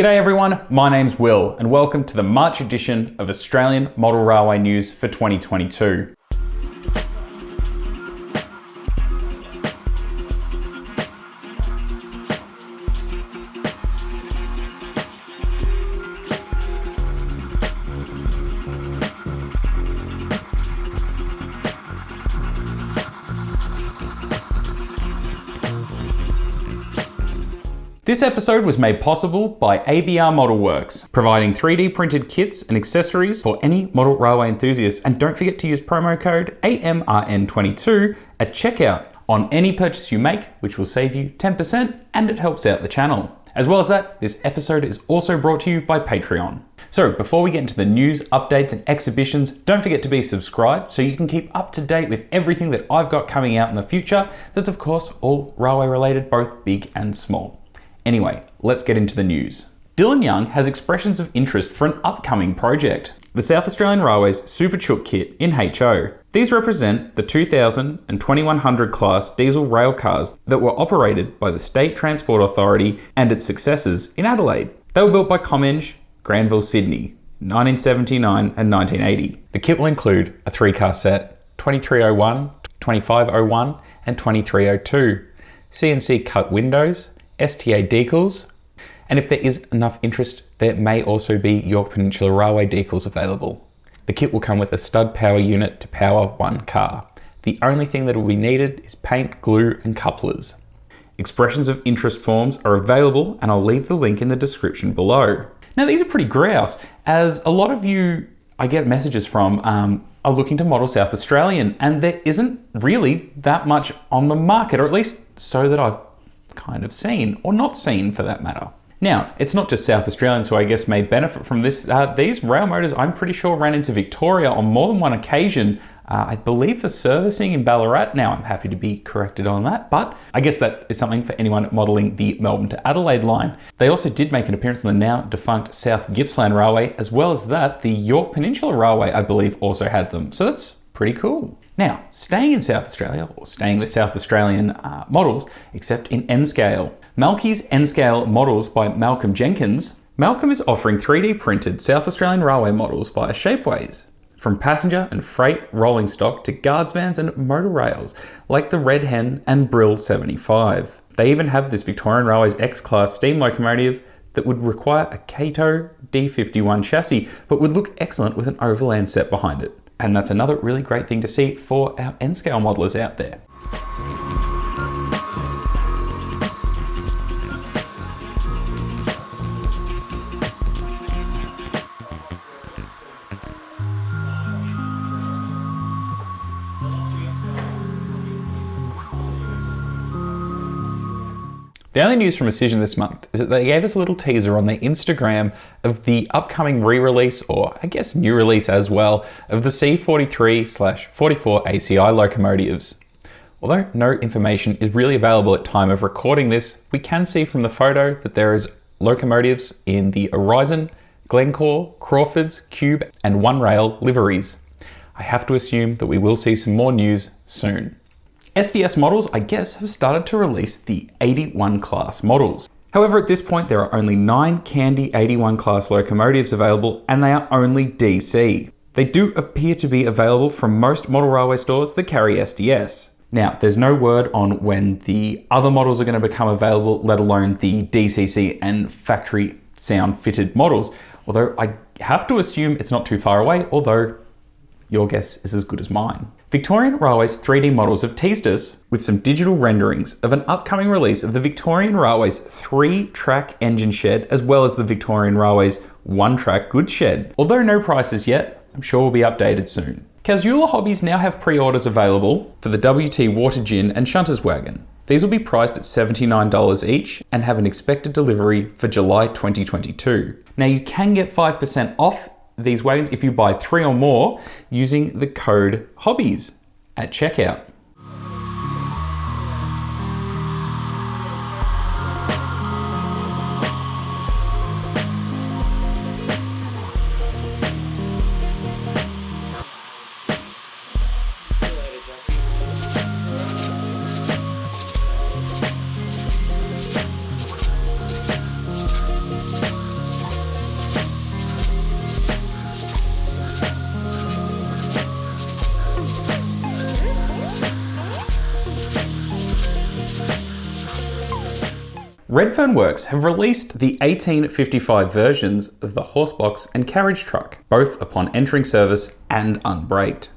G'day everyone, my name's Will and welcome to the March edition of Australian Model Railway News for 2022. This episode was made possible by AMRA Model Works, providing 3D printed kits and accessories for any model railway enthusiasts. And don't forget to use promo code AMRN22 at checkout on any purchase you make, which will save you 10% and it helps out the channel. As well as that, this episode is also brought to you by Patreon. So before we get into the news, updates and exhibitions, don't forget to be subscribed so you can keep up to date with everything that I've got coming out in the future. That's of course all railway related, both big and small. Anyway, let's get into the news. Dylan Young has expressions of interest for an upcoming project, the South Australian Railways Superchoke Kit in HO. These represent the 2000 and 2100 class diesel rail cars that were operated by the State Transport Authority and its successors in Adelaide. They were built by Comenge, Granville, Sydney, 1979 and 1980. The kit will include a 3-car set, 2301, 2501 and 2302, CNC cut windows, STA decals, and if there is enough interest, there may also be York Peninsula Railway decals available. The kit will come with a stud power unit to power one car. The only thing that will be needed is paint, glue, and couplers. Expressions of interest forms are available, and I'll leave the link in the description below. Now, these are pretty grouse, as a lot of you I get messages from are looking to model South Australian, and there isn't really that much on the market, or at least so that I've kind of seen, or not seen for that matter. Now, it's not just South Australians who I guess may benefit from this. These rail motors, I'm pretty sure, ran into Victoria on more than one occasion, I believe for servicing in Ballarat. Now, I'm happy to be corrected on that, but I guess that is something for anyone modelling the Melbourne to Adelaide line. They also did make an appearance on the now defunct South Gippsland Railway, as well as that, the York Peninsula Railway, I believe, also had them. So that's pretty cool. Now, staying in South Australia, or staying with South Australian models, except in N-Scale. Malky's N-Scale Models by Malcolm Jenkins. Malcolm is offering 3D printed South Australian railway models via Shapeways. From passenger and freight rolling stock to guards vans and motor rails, like the Red Hen and Brill 75. They even have this Victorian Railways X-Class steam locomotive that would require a Cato D51 chassis, but would look excellent with an overland set behind it. And that's another really great thing to see for our N-Scale modelers out there. The only news from Auscision this month is that they gave us a little teaser on their Instagram of the upcoming re-release, or I guess new release as well, of the C43/44 ACI locomotives. Although no information is really available at time of recording this, we can see from the photo that there is locomotives in the Horizon, Glencore, Crawfords, Cube and One Rail liveries. I have to assume that we will see some more news soon. SDS Models, I guess, have started to release the 81 class models. However, at this point, there are only 9 Candy 81 class locomotives available, and they are only DC. They do appear to be available from most model railway stores that carry SDS. Now, there's no word on when the other models are going to become available, let alone the DCC and factory sound fitted models, although I have to assume it's not too far away, although your guess is as good as mine. Victorian Railways 3D Models have teased us with some digital renderings of an upcoming release of the Victorian Railways 3-track engine shed, as well as the Victorian Railways 1-track goods shed. Although no prices yet, I'm sure will be updated soon. CASULA Hobbies now have pre-orders available for the WT Water Gin and Shunters Wagon. These will be priced at $79 each and have an expected delivery for July 2022. Now you can get 5% off these wagons if you buy 3 or more using the code Hobbies at checkout. Redfern Works have released the 1855 versions of the horsebox and carriage truck, both upon entering service and unbraked.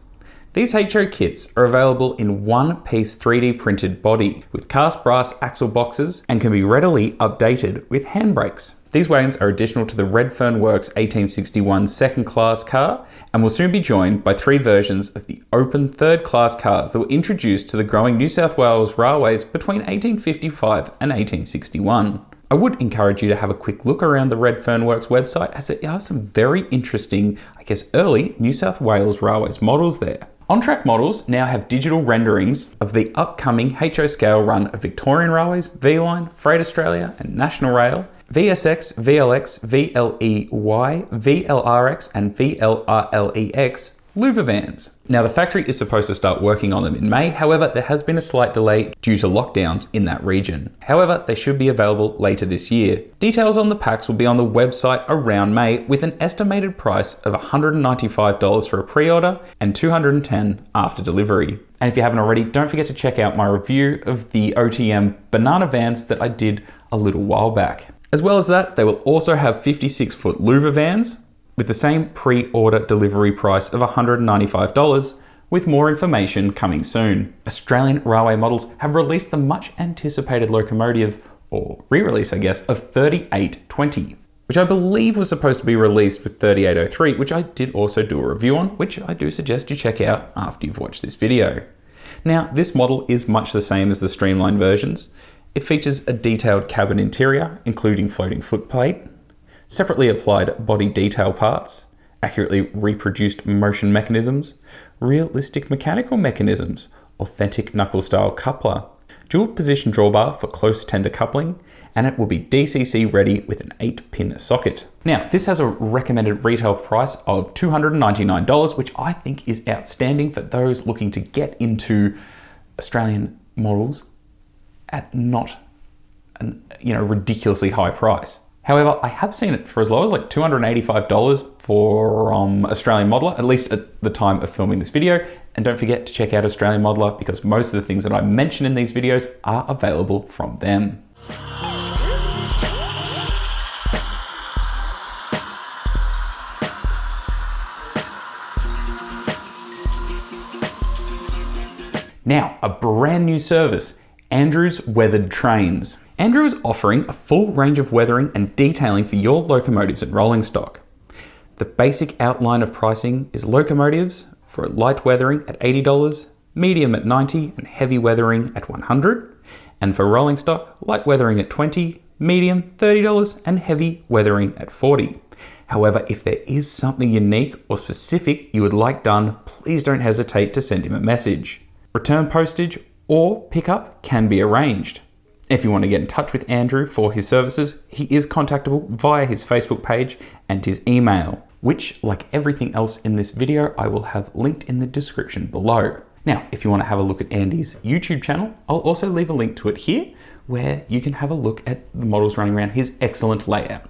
These HO kits are available in one-piece 3D printed body with cast brass axle boxes and can be readily updated with handbrakes. These wagons are additional to the Redfern Works 1861 second class car and will soon be joined by 3 versions of the open third class cars that were introduced to the growing New South Wales railways between 1855 and 1861. I would encourage you to have a quick look around the Redfern Works website as there are some very interesting, early New South Wales Railways models there. On-track models now have digital renderings of the upcoming HO scale run of Victorian Railways, V-Line, Freight Australia and National Rail, VSX, VLX, VLEY, VLRX and VLRLEX louver vans. Now the factory is supposed to start working on them in May, however there has been a slight delay due to lockdowns in that region. However, they should be available later this year. Details on the packs will be on the website around May with an estimated price of $195 for a pre-order and $210 after delivery. And if you haven't already, don't forget to check out my review of the OTM banana vans that I did a little while back. As well as that, they will also have 56-foot louver vans with the same pre-order delivery price of $195, with more information coming soon. Australian Railway Models have released the much anticipated locomotive, or re-release of 3820, which I believe was supposed to be released with 3803, which I did also do a review on, which I do suggest you check out after you've watched this video. Now, this model is much the same as the streamlined versions. It features a detailed cabin interior, including floating footplate, separately applied body detail parts, accurately reproduced motion mechanisms, realistic mechanical mechanisms, authentic knuckle-style coupler, dual position drawbar for close tender coupling, and it will be DCC ready with an 8-pin socket. Now, this has a recommended retail price of $299, which I think is outstanding for those looking to get into Australian models at not a ridiculously high price. However, I have seen it for as low as $285 from Australian Modeler, at least at the time of filming this video. And don't forget to check out Australian Modeler because most of the things that I mention in these videos are available from them. Now, a brand new service, Andrew's Weathered Trains. Andrew is offering a full range of weathering and detailing for your locomotives and rolling stock. The basic outline of pricing is locomotives for light weathering at $80, medium at $90, and heavy weathering at $100. And for rolling stock, light weathering at $20, medium $30, and heavy weathering at $40. However, if there is something unique or specific you would like done, please don't hesitate to send him a message. Return postage or pickup can be arranged. If you want to get in touch with Andrew for his services, he is contactable via his Facebook page and his email, which, like everything else in this video, I will have linked in the description below. Now, if you want to have a look at Andy's YouTube channel, I'll also leave a link to it here, where you can have a look at the models running around his excellent layout.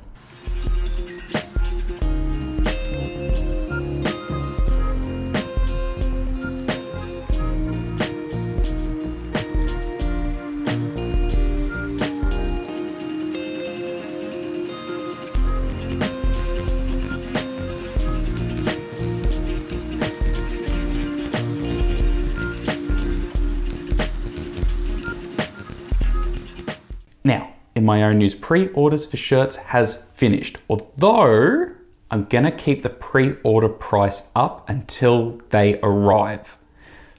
Now, in my own news, pre-orders for shirts has finished, although I'm gonna keep the pre-order price up until they arrive.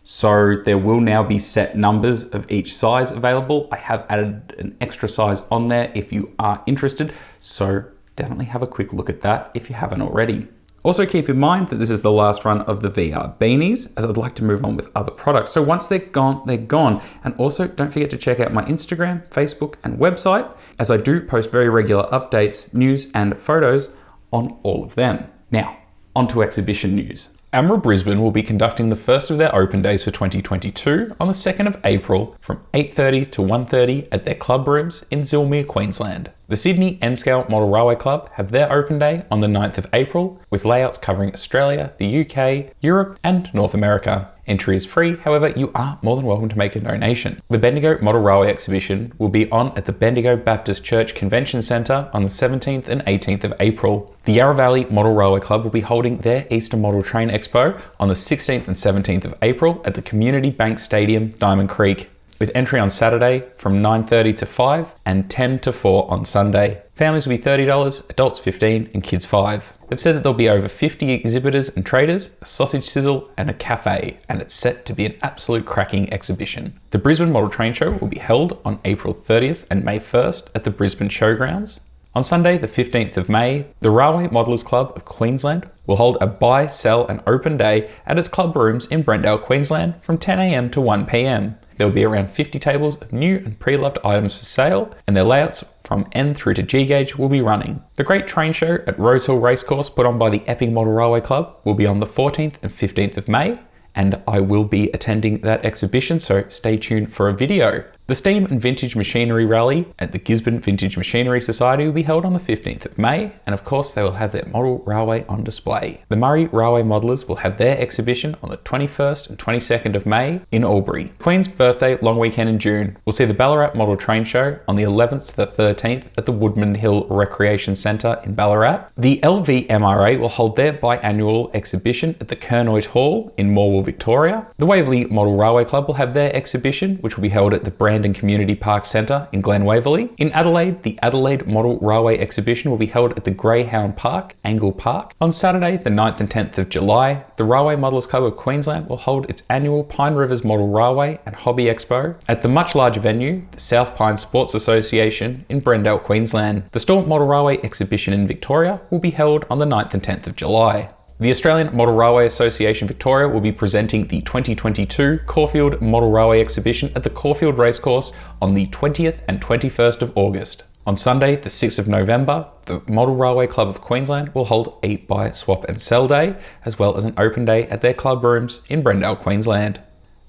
So there will now be set numbers of each size available. I have added an extra size on there if you are interested, so definitely have a quick look at that if you haven't already. Also keep in mind that this is the last run of the VR beanies, as I'd like to move on with other products. So once they're gone, they're gone. And also don't forget to check out my Instagram, Facebook, and website, as I do post very regular updates, news, and photos on all of them. Now, on to exhibition news. AMRA Brisbane will be conducting the first of their open days for 2022 on the 2nd of April from 8:30 to 1:30 at their club rooms in Zilmere, Queensland. The Sydney N-Scale Model Railway Club have their open day on the 9th of April with layouts covering Australia, the UK, Europe and North America. Entry is free, however, you are more than welcome to make a donation. The Bendigo Model Railway exhibition will be on at the Bendigo Baptist Church Convention Centre on the 17th and 18th of April. The Yarra Valley Model Railway Club will be holding their Easter Model Train Expo on the 16th and 17th of April at the Community Bank Stadium, Diamond Creek, with entry on Saturday from 9:30 to 5 and 10 to 4 on Sunday. Families will be $30, adults $15 and kids $5. They've said that there'll be over 50 exhibitors and traders, a sausage sizzle and a cafe, and it's set to be an absolute cracking exhibition. The Brisbane Model Train Show will be held on April 30th and May 1st at the Brisbane Showgrounds. On Sunday, the 15th of May, the Railway Modelers Club of Queensland will hold a buy, sell and open day at its club rooms in Brendale, Queensland from 10 a.m. to 1 p.m. There will be around 50 tables of new and pre-loved items for sale, and their layouts from N through to G gauge will be running. The Great Train Show at Rosehill Racecourse, put on by the Epping Model Railway Club, will be on the 14th and 15th of May, and I will be attending that exhibition, so stay tuned for a video. The Steam and Vintage Machinery Rally at the Gisborne Vintage Machinery Society will be held on the 15th of May, and of course they will have their model railway on display. The Murray Railway Modelers will have their exhibition on the 21st and 22nd of May in Albury. Queen's Birthday long weekend in June will see the Ballarat Model Train Show on the 11th to the 13th at the Woodman Hill Recreation Centre in Ballarat. The LVMRA will hold their biannual exhibition at the Kernoit Hall in Morwell, Victoria. The Waverley Model Railway Club will have their exhibition, which will be held at the Brandon Community Park Centre in Glen Waverley. In Adelaide, the Adelaide Model Railway exhibition will be held at the Greyhound Park, Angle Park. On Saturday, the 9th and 10th of July, the Railway Modelers Club of Queensland will hold its annual Pine Rivers Model Railway and Hobby Expo at the much larger venue, the South Pine Sports Association in Brendale, Queensland. The Storm Model Railway exhibition in Victoria will be held on the 9th and 10th of July. The Australian Model Railway Association Victoria will be presenting the 2022 Caulfield Model Railway exhibition at the Caulfield Racecourse on the 20th and 21st of August. On Sunday, the 6th of November, the Model Railway Club of Queensland will hold a buy, swap and sell day, as well as an open day at their club rooms in Brendale, Queensland.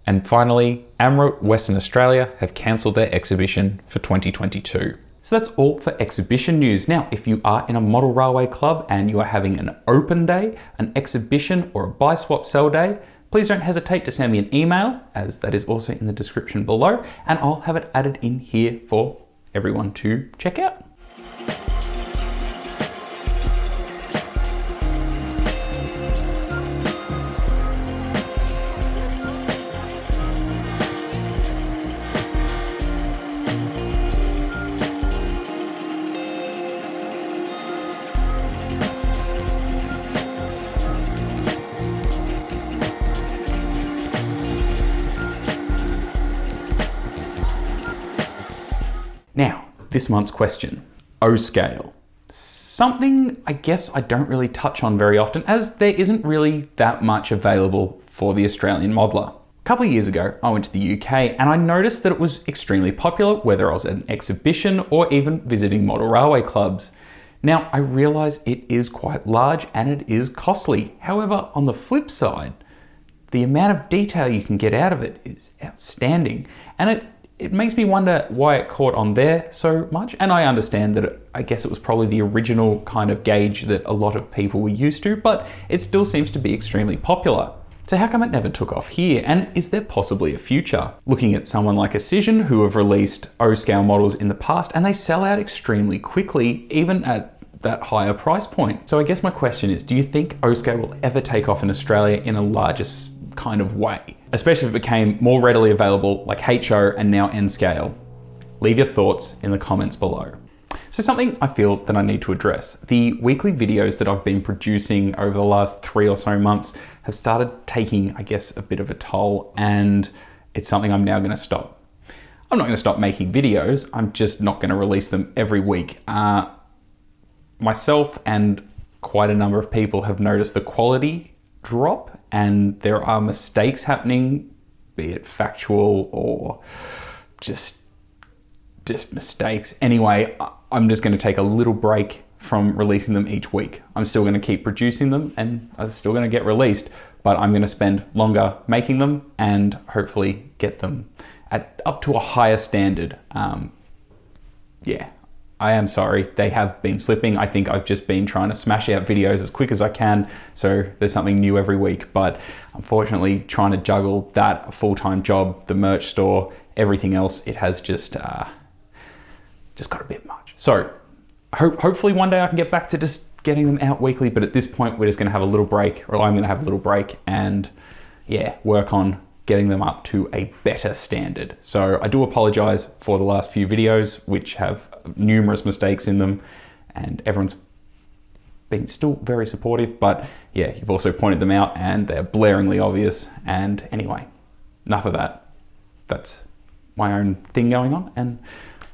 And finally, AMRA Western Australia have cancelled their exhibition for 2022. So that's all for exhibition news. Now, if you are in a model railway club and you are having an open day, an exhibition or a buy, swap, sell day, please don't hesitate to send me an email, as that is also in the description below, and I'll have it added in here for everyone to check out. Now, this month's question, O-scale. Something I guess I don't really touch on very often, as there isn't really that much available for the Australian modeler. A couple of years ago, I went to the UK and I noticed that it was extremely popular, whether I was at an exhibition or even visiting model railway clubs. Now, I realise it is quite large and it is costly. However, on the flip side, the amount of detail you can get out of it is outstanding, and it makes me wonder why it caught on there so much. And I understand that I guess it was probably the original kind of gauge that a lot of people were used to, but it still seems to be extremely popular. So how come it never took off here? And is there possibly a future? Looking at someone like Auscision, who have released O-scale models in the past, and they sell out extremely quickly, even at that higher price point. So I guess my question is, do you think O-scale will ever take off in Australia in a larger kind of way, especially if it became more readily available like HO and now N-scale? Leave your thoughts in the comments below. So something I feel that I need to address. The weekly videos that I've been producing over the last 3 or so months have started taking, I guess, a bit of a toll, and it's something I'm now going to stop. I'm not going to stop making videos, I'm just not going to release them every week. Myself and quite a number of people have noticed the quality drop, and there are mistakes happening, be it factual or just mistakes. Anyway, I'm just going to take a little break from releasing them each week. I'm still going to keep producing them and I'm still going to get released, but I'm going to spend longer making them and hopefully get them up to a higher standard. Yeah, I am sorry, they have been slipping. I think I've just been trying to smash out videos as quick as I can, so there's something new every week. But unfortunately, trying to juggle that full-time job, the merch store, everything else, it has just got a bit much. So hopefully one day I can get back to just getting them out weekly, but at this point we're just gonna have a little break, or I'm gonna have a little break and yeah, work on getting them up to a better standard. So I do apologize for the last few videos, which have numerous mistakes in them, and everyone's been still very supportive, but yeah, you've also pointed them out and they're blaringly obvious. And anyway, enough of that. That's my own thing going on, and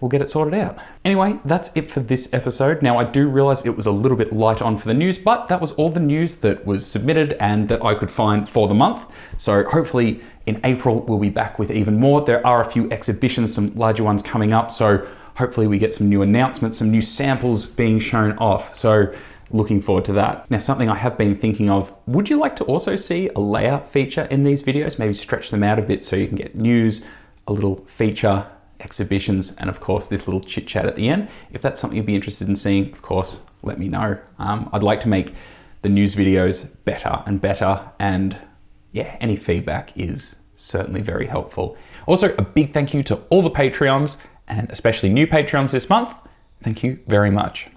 we'll get it sorted out. Anyway, that's it for this episode. Now, I do realize it was a little bit light on for the news, but that was all the news that was submitted and that I could find for the month. So hopefully in April, we'll be back with even more. There are a few exhibitions, some larger ones coming up. So hopefully we get some new announcements, some new samples being shown off. So looking forward to that. Now, something I have been thinking of, would you like to also see a layout feature in these videos? Maybe stretch them out a bit so you can get news, a little feature, exhibitions, and of course this little chit chat at the end. If that's something you'd be interested in seeing, of course, let me know. I'd like to make the news videos better and better, and yeah, any feedback is certainly very helpful. Also, a big thank you to all the Patreons, and especially new Patreons this month. Thank you very much.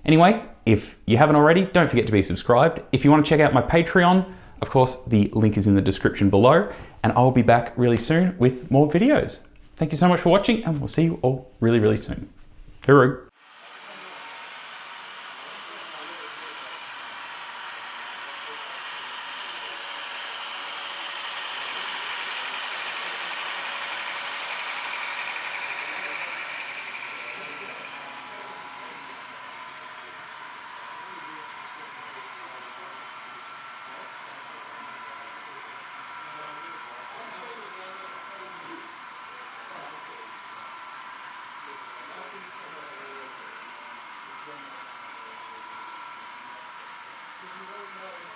Anyway, if you haven't already, don't forget to be subscribed. If you want to check out my Patreon, of course, the link is in the description below, and I'll be back really soon with more videos. Thank you so much for watching, and we'll see you all really, really soon. Hooroo. You don't know